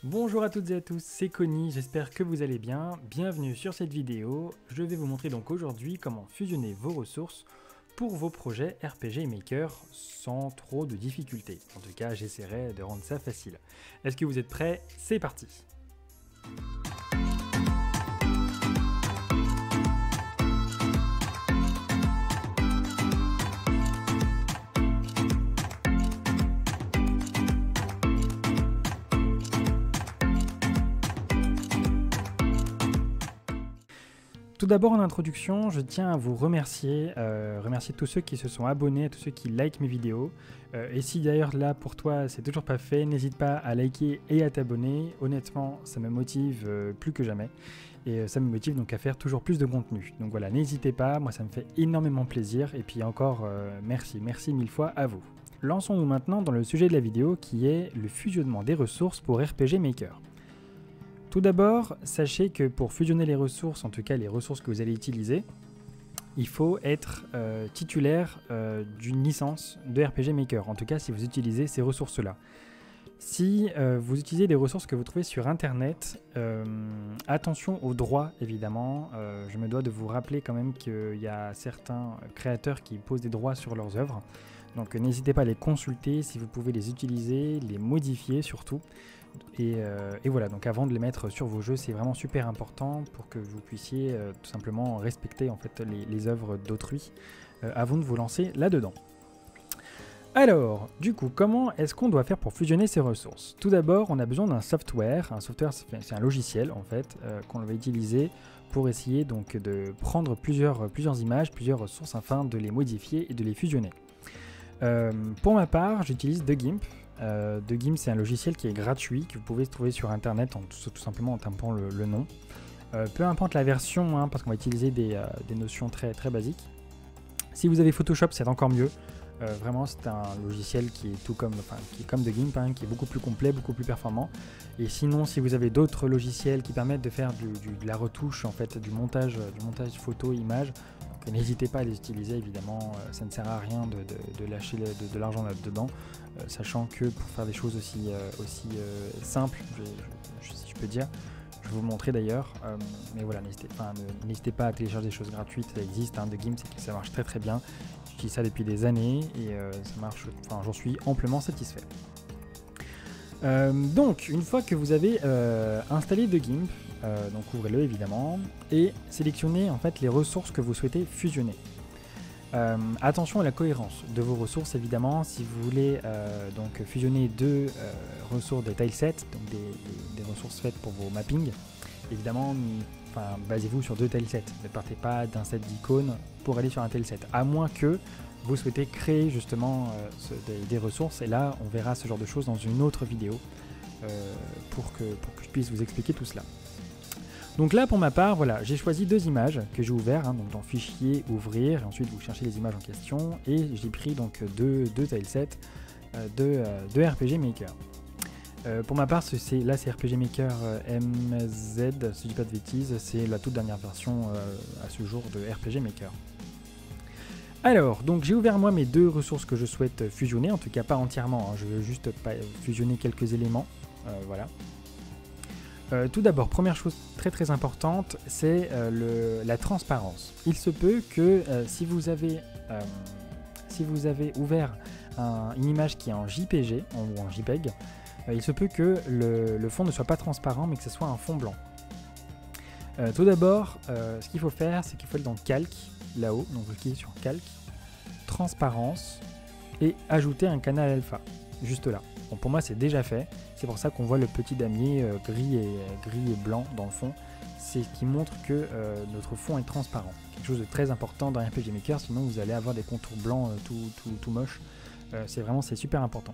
Bonjour à toutes et à tous, c'est Conny, j'espère que vous allez bien. Bienvenue sur cette vidéo. Je vais vous montrer donc aujourd'hui comment fusionner vos ressources pour vos projets RPG Maker sans trop de difficultés. En tout cas, j'essaierai de rendre ça facile. Est-ce que vous êtes prêts? C'est parti! Tout d'abord en introduction, je tiens à vous remercier tous ceux qui se sont abonnés, tous ceux qui likent mes vidéos. Et si d'ailleurs là pour toi c'est toujours pas fait, n'hésite pas à liker et à t'abonner. Honnêtement, ça me motive plus que jamais. Et ça me motive donc à faire toujours plus de contenu. Donc voilà, n'hésitez pas, moi ça me fait énormément plaisir. Et puis encore, merci mille fois à vous. Lançons-nous maintenant dans le sujet de la vidéo qui est le fusionnement des ressources pour RPG Maker. Tout d'abord, sachez que pour fusionner les ressources, en tout cas les ressources que vous allez utiliser, il faut être titulaire d'une licence de RPG Maker, en tout cas si vous utilisez ces ressources-là. Si vous utilisez des ressources que vous trouvez sur Internet, attention aux droits évidemment. Je me dois de vous rappeler quand même qu'il y a certains créateurs qui posent des droits sur leurs œuvres. Donc n'hésitez pas à les consulter si vous pouvez les utiliser, les modifier surtout. Et voilà, donc avant de les mettre sur vos jeux, c'est vraiment super important pour que vous puissiez tout simplement respecter en fait les œuvres d'autrui avant de vous lancer là-dedans. Alors, du coup, comment est-ce qu'on doit faire pour fusionner ces ressources? Tout d'abord, on a besoin d'un software. Un software, c'est un logiciel en fait qu'on va utiliser pour essayer donc de prendre plusieurs images, plusieurs ressources afin de les modifier et de les fusionner. Pour ma part, j'utilise TheGimp. TheGimp, c'est un logiciel qui est gratuit, que vous pouvez trouver sur internet tout simplement en tapant le nom. Peu importe la version, hein, parce qu'on va utiliser des notions très basiques. Si vous avez Photoshop, c'est encore mieux. Vraiment, c'est un logiciel qui est comme TheGimp, hein, qui est beaucoup plus complet, beaucoup plus performant. Et sinon, si vous avez d'autres logiciels qui permettent de faire de la retouche, en fait, du montage photo, image, n'hésitez pas à les utiliser, évidemment, ça ne sert à rien de lâcher de l'argent là-dedans, sachant que pour faire des choses aussi simples, si je peux dire, je vais vous montrer d'ailleurs, mais voilà, n'hésitez pas à télécharger des choses gratuites, ça existe, hein, TheGimp, ça marche très bien, j'utilise ça depuis des années et ça marche, j'en suis amplement satisfait. Donc, une fois que vous avez installé TheGimp, donc ouvrez-le évidemment et sélectionnez en fait les ressources que vous souhaitez fusionner. Attention à la cohérence de vos ressources évidemment. Si vous voulez donc fusionner deux ressources des tilesets, donc des ressources faites pour vos mappings, évidemment, basez-vous sur deux tilesets. Ne partez pas d'un set d'icônes pour aller sur un tileset, à moins que vous souhaitez créer justement des ressources, et là on verra ce genre de choses dans une autre vidéo pour que je puisse vous expliquer tout cela. Donc là pour ma part, voilà, j'ai choisi deux images que j'ai ouvertes, hein, donc dans fichier, ouvrir, et ensuite vous cherchez les images en question, et j'ai pris donc deux tilesets de RPG Maker. Pour ma part, c'est RPG Maker MZ, si je dis pas de bêtises, c'est la toute dernière version à ce jour de RPG Maker. Alors, donc j'ai ouvert moi mes deux ressources que je souhaite fusionner, en tout cas pas entièrement, hein, je veux juste fusionner quelques éléments, voilà. Tout d'abord, première chose très importante, c'est la transparence. Il se peut que si vous avez ouvert une image qui est en JPG ou en JPEG, il se peut que le fond ne soit pas transparent mais que ce soit un fond blanc. Tout d'abord, ce qu'il faut faire, c'est qu'il faut aller dans Calque, là-haut, donc vous cliquez sur Calque, Transparence et ajouter un canal alpha, juste là. Bon, pour moi c'est déjà fait, c'est pour ça qu'on voit le petit damier gris et blanc dans le fond, c'est ce qui montre que notre fond est transparent. Quelque chose de très important dans RPG Maker, sinon vous allez avoir des contours blancs tout moches, c'est super important.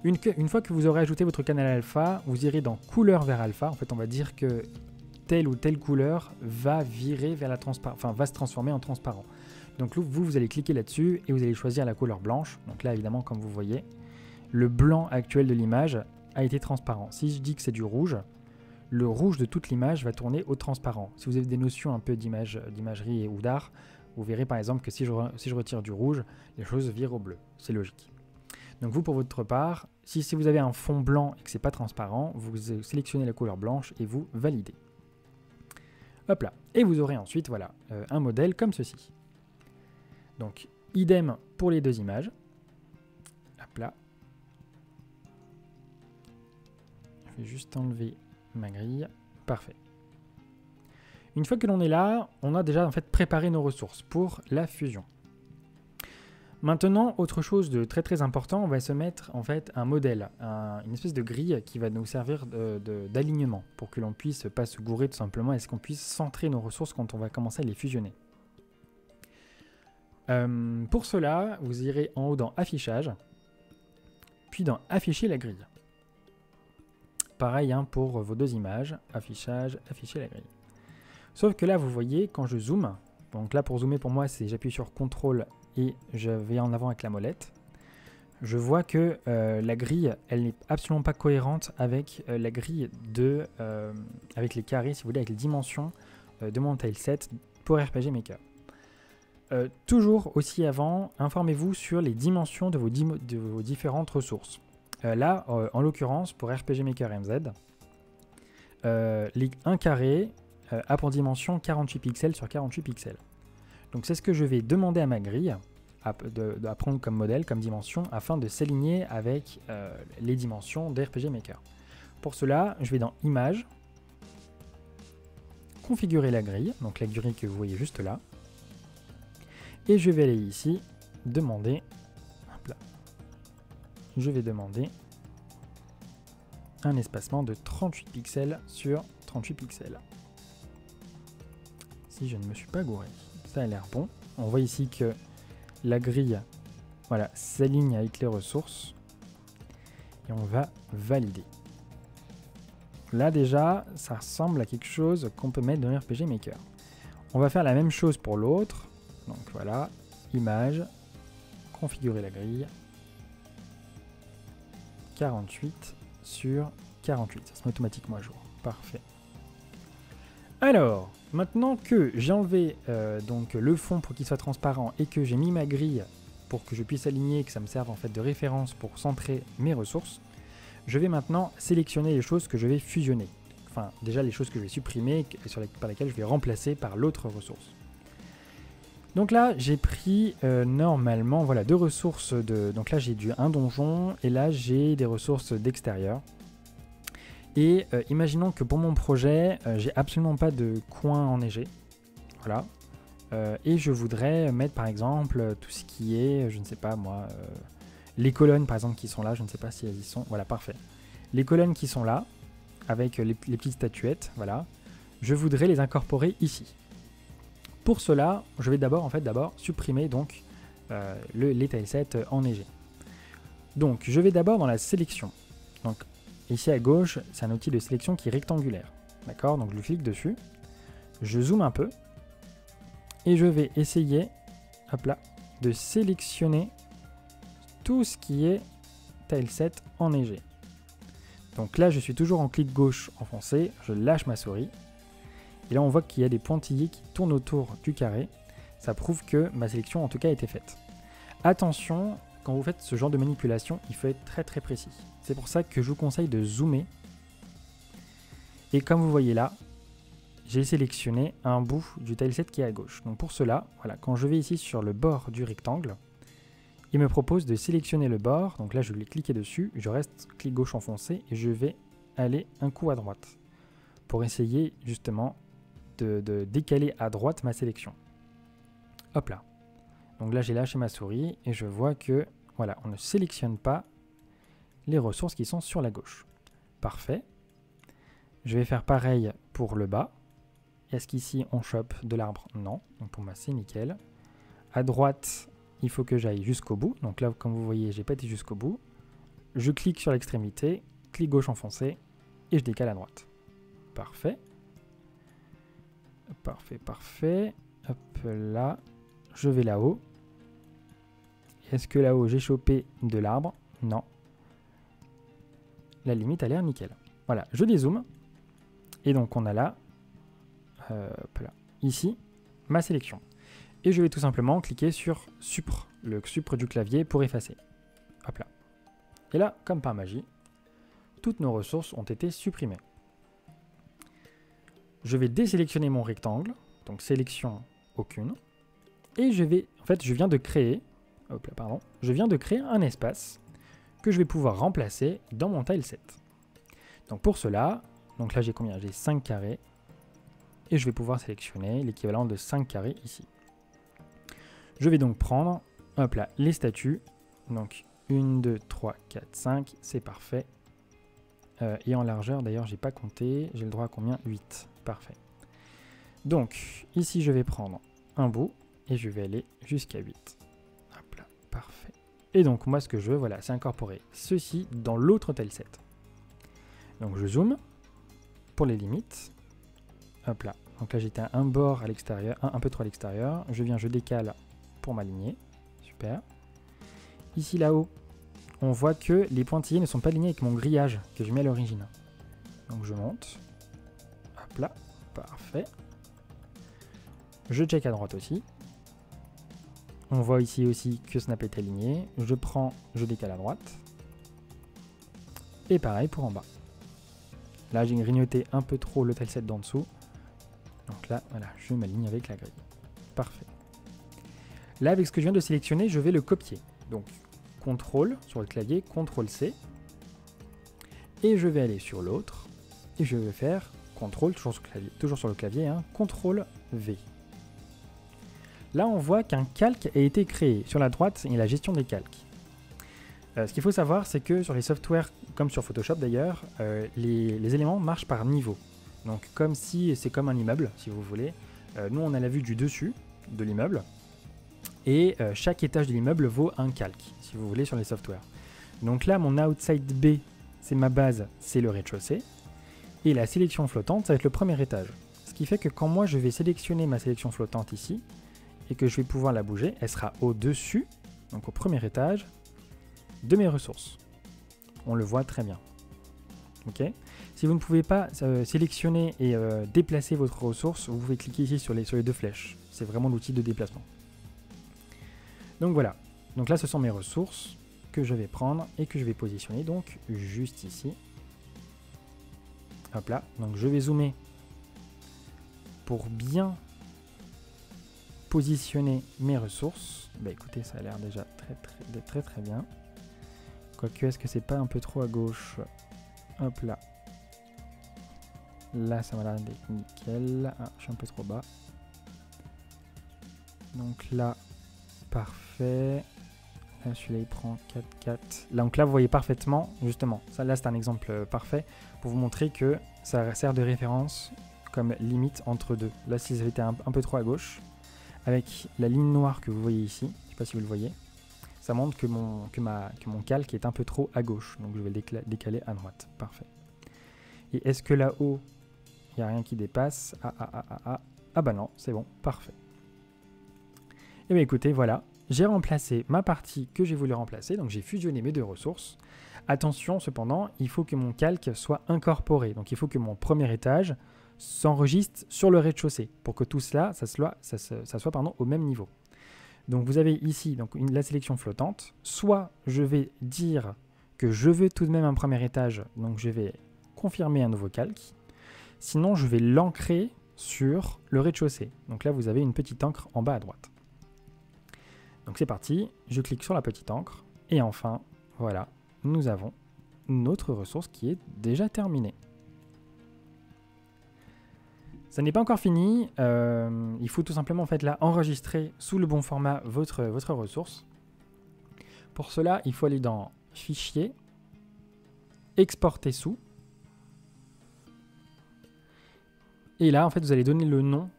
Une fois que vous aurez ajouté votre canal alpha, vous irez dans couleur vers alpha, en fait on va dire que telle ou telle couleur va virer vers va se transformer en transparent. Donc vous allez cliquer là-dessus et vous allez choisir la couleur blanche, donc là évidemment comme vous voyez, le blanc actuel de l'image a été transparent. Si je dis que c'est du rouge, le rouge de toute l'image va tourner au transparent. Si vous avez des notions un peu d'imagerie ou d'art, vous verrez par exemple que si je retire du rouge, les choses virent au bleu. C'est logique. Donc vous, pour votre part, si vous avez un fond blanc et que c'est pas transparent, vous sélectionnez la couleur blanche et vous validez. Hop là. Et vous aurez ensuite, voilà, un modèle comme ceci. Donc, idem pour les deux images. Hop là. Je vais juste enlever ma grille. Parfait. Une fois que l'on est là, on a déjà en fait préparé nos ressources pour la fusion. Maintenant, autre chose de très très important, on va se mettre en fait un modèle, une espèce de grille qui va nous servir d'alignement pour que l'on puisse pas se gourer tout simplement et qu'on puisse centrer nos ressources quand on va commencer à les fusionner. Pour cela, vous irez en haut dans Affichage, puis dans Afficher la grille. Pareil hein, pour vos deux images, Affichage, Afficher la grille. Sauf que là, vous voyez, quand je zoome, donc là pour zoomer pour moi, c'est j'appuie sur CTRL et je vais en avant avec la molette. Je vois que la grille, elle n'est absolument pas cohérente avec la grille avec les carrés, si vous voulez, avec les dimensions de mon tileset pour RPG Maker. Toujours aussi avant, informez-vous sur les dimensions de vos différentes ressources. Là, en l'occurrence, pour RPG Maker MZ, un carré a pour dimension 48 pixels sur 48 pixels. Donc c'est ce que je vais demander à ma grille à prendre comme modèle, comme dimension, afin de s'aligner avec les dimensions d'RPG Maker. Pour cela, je vais dans Images, configurer la grille, donc la grille que vous voyez juste là, et je vais aller ici, demander, hop là, je vais demander un espacement de 38 pixels sur 38 pixels. Si je ne me suis pas gouré, ça a l'air bon. On voit ici que la grille, voilà, s'aligne avec les ressources et on va valider. Là déjà, ça ressemble à quelque chose qu'on peut mettre dans RPG Maker. On va faire la même chose pour l'autre. Donc voilà, image, configurer la grille, 48 sur 48, ça se met automatiquement à jour. Parfait. Alors, maintenant que j'ai enlevé donc le fond pour qu'il soit transparent et que j'ai mis ma grille pour que je puisse aligner, que ça me serve en fait de référence pour centrer mes ressources, je vais maintenant sélectionner les choses que je vais fusionner. Enfin, déjà les choses que je vais supprimer, par lesquelles je vais remplacer par l'autre ressource. Donc là, j'ai pris normalement voilà, deux ressources. Donc là, j'ai un donjon et là, j'ai des ressources d'extérieur. Et imaginons que pour mon projet, j'ai absolument pas de coin enneigé. Voilà. Et je voudrais mettre par exemple tout ce qui est, je ne sais pas moi, les colonnes par exemple qui sont là, je ne sais pas si elles y sont. Voilà, parfait. Les colonnes qui sont là, avec les petites statuettes, voilà, je voudrais les incorporer ici. Pour cela, je vais d'abord supprimer donc les tilesets enneigés. Donc je vais d'abord dans la sélection. Donc ici à gauche, c'est un outil de sélection qui est rectangulaire. D'accord? Donc je clique dessus, je zoome un peu et je vais essayer, hop là, de sélectionner tout ce qui est tileset enneigé. Donc là, je suis toujours en clic gauche enfoncé, je lâche ma souris. Et là, on voit qu'il y a des pointillés qui tournent autour du carré. Ça prouve que ma sélection, en tout cas, a été faite. Attention, quand vous faites ce genre de manipulation, il faut être très très précis. C'est pour ça que je vous conseille de zoomer. Et comme vous voyez là, j'ai sélectionné un bout du tileset qui est à gauche. Donc pour cela, voilà, quand je vais ici sur le bord du rectangle, il me propose de sélectionner le bord. Donc là, je vais cliquer dessus, je reste clic gauche enfoncé et je vais aller un coup à droite pour essayer justement de décaler à droite ma sélection. Hop là. Donc là, j'ai lâché ma souris et je vois que voilà, on ne sélectionne pas les ressources qui sont sur la gauche. Parfait. Je vais faire pareil pour le bas. Est-ce qu'ici, on chope de l'arbre? Non. Donc pour moi, c'est nickel. À droite, il faut que j'aille jusqu'au bout. Donc là, comme vous voyez, j'ai pas été jusqu'au bout. Je clique sur l'extrémité, clic gauche enfoncé et je décale à droite. Parfait. Parfait, parfait. Hop là. Je vais là-haut. Est-ce que là-haut, j'ai chopé de l'arbre? Non. La limite a l'air nickel. Voilà, je dézoome. Et donc, on a là, ici, ma sélection. Et je vais tout simplement cliquer sur Supre, le Supre du clavier pour effacer. Hop là. Et là, comme par magie, toutes nos ressources ont été supprimées. Je vais désélectionner mon rectangle, donc sélection aucune. Et je viens de créer, je viens de créer un espace que je vais pouvoir remplacer dans mon tileset. Donc pour cela, donc là j'ai combien? J'ai 5 carrés. Et je vais pouvoir sélectionner l'équivalent de 5 carrés ici. Je vais donc prendre, hop là, les statues. Donc 1, 2, 3, 4, 5, c'est parfait. Et en largeur, d'ailleurs, j'ai pas compté. J'ai le droit à combien? 8. Parfait. Donc, ici, je vais prendre un bout et je vais aller jusqu'à 8. Hop là, parfait. Et donc, moi, ce que je veux, voilà, c'est incorporer ceci dans l'autre tileset. Donc, je zoome pour les limites. Hop là. Donc là, j'étais un bord à l'extérieur, un peu trop à l'extérieur. Je viens, je décale pour m'aligner. Super. Ici, là-haut, on voit que les pointillés ne sont pas alignés avec mon grillage que j'ai mis à l'origine. Donc je monte. Hop là. Parfait. Je check à droite aussi. On voit ici aussi que ce n'a pas été aligné. Je prends, je décale à droite. Et pareil pour en bas. Là, j'ai grignoté un peu trop le tileset d'en dessous. Donc là, voilà, je m'aligne avec la grille. Parfait. Là, avec ce que je viens de sélectionner, je vais le copier. Donc, CTRL sur le clavier, CTRL-C. Et je vais aller sur l'autre. Et je vais faire CTRL, toujours sur le clavier, hein, CTRL-V. Là, on voit qu'un calque a été créé. Sur la droite, il y a la gestion des calques. Ce qu'il faut savoir, c'est que sur les softwares, comme sur Photoshop d'ailleurs, les éléments marchent par niveau. Donc comme si c'est comme un immeuble, si vous voulez. Nous, on a la vue du dessus de l'immeuble. Et chaque étage de l'immeuble vaut un calque, si vous voulez, sur les softwares. Donc là, mon outside B, c'est ma base, c'est le rez-de-chaussée. Et la sélection flottante, ça va être le premier étage. Ce qui fait que quand moi, je vais sélectionner ma sélection flottante ici, et que je vais pouvoir la bouger, elle sera au-dessus, donc au premier étage, de mes ressources. On le voit très bien. Ok. Si vous ne pouvez pas sélectionner et déplacer votre ressource, vous pouvez cliquer ici sur les deux flèches. C'est vraiment l'outil de déplacement. Donc voilà. Donc là, ce sont mes ressources que je vais prendre et que je vais positionner donc juste ici. Hop là. Donc je vais zoomer pour bien positionner mes ressources. Bah écoutez, ça a l'air déjà très bien. Quoique, est-ce que c'est pas un peu trop à gauche? Hop là. Là, ça m'a l'air d'être nickel. Ah, je suis un peu trop bas. Donc là, parfait. Là, celui-là, il prend 4, 4. Donc là, vous voyez parfaitement, justement. Ça, là, c'est un exemple parfait pour vous montrer que ça sert de référence comme limite entre deux. Là, si ça avait été un peu trop à gauche, avec la ligne noire que vous voyez ici, je ne sais pas si vous le voyez, ça montre que mon calque est un peu trop à gauche. Donc, je vais le décaler à droite. Parfait. Et est-ce que là-haut, il n'y a rien qui dépasse? Ah bah non, c'est bon. Parfait. Et bien écoutez, voilà. J'ai remplacé ma partie que j'ai voulu remplacer. Donc, j'ai fusionné mes deux ressources. Attention, cependant, il faut que mon calque soit incorporé. Donc, il faut que mon premier étage s'enregistre sur le rez-de-chaussée pour que tout cela, ça soit au même niveau. Donc vous avez ici donc, la sélection flottante. Soit je vais dire que je veux tout de même un premier étage, donc je vais confirmer un nouveau calque. Sinon, je vais l'ancrer sur le rez-de-chaussée. Donc là, vous avez une petite encre en bas à droite. Donc c'est parti, je clique sur la petite encre. Et enfin, voilà, nous avons notre ressource qui est déjà terminée. Ça n'est pas encore fini, il faut tout simplement en fait là enregistrer sous le bon format votre ressource. Pour cela, il faut aller dans Fichier, Exporter sous. Et là, en fait, vous allez donner le nom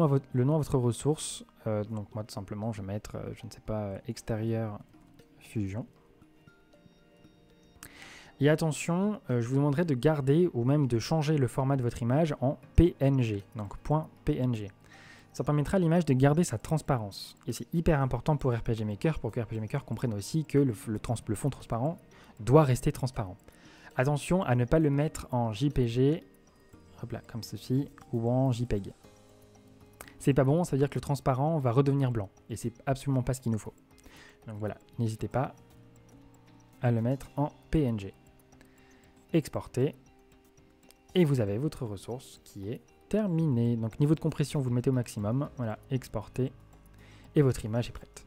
à votre ressource. Donc moi, tout simplement, je vais mettre, je ne sais pas, extérieur fusion. Et attention, je vous demanderai de garder ou même de changer le format de votre image en PNG, donc .png. Ça permettra à l'image de garder sa transparence. Et c'est hyper important pour RPG Maker, pour que RPG Maker comprenne aussi que le fond transparent doit rester transparent. Attention à ne pas le mettre en JPG, hop là, comme ceci, ou en JPEG. C'est pas bon, ça veut dire que le transparent va redevenir blanc. Et c'est absolument pas ce qu'il nous faut. Donc voilà, n'hésitez pas. à le mettre en PNG. Exporter. Et vous avez votre ressource qui est terminée. Donc niveau de compression, vous le mettez au maximum. Voilà, exporter. Et votre image est prête.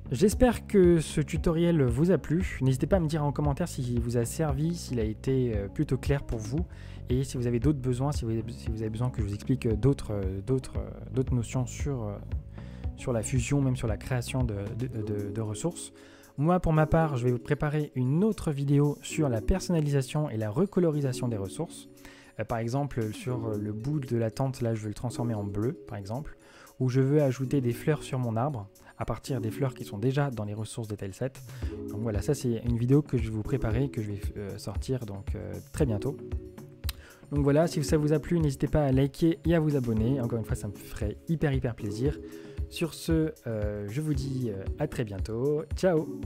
J'espère que ce tutoriel vous a plu. N'hésitez pas à me dire en commentaire s'il vous a servi, s'il a été plutôt clair pour vous. Et si vous avez d'autres besoins, si vous avez besoin que je vous explique d'autres notions sur la fusion, même sur la création de ressources. Moi, pour ma part, je vais vous préparer une autre vidéo sur la personnalisation et la recolorisation des ressources. Par exemple, sur le bout de la tente, là, je vais le transformer en bleu, par exemple, où je veux ajouter des fleurs sur mon arbre, à partir des fleurs qui sont déjà dans les ressources de Tailset. Donc voilà, ça c'est une vidéo que je vais vous préparer, que je vais sortir donc très bientôt. Donc voilà, si ça vous a plu, n'hésitez pas à liker et à vous abonner. Encore une fois, ça me ferait hyper plaisir. Sur ce, je vous dis à très bientôt. Ciao!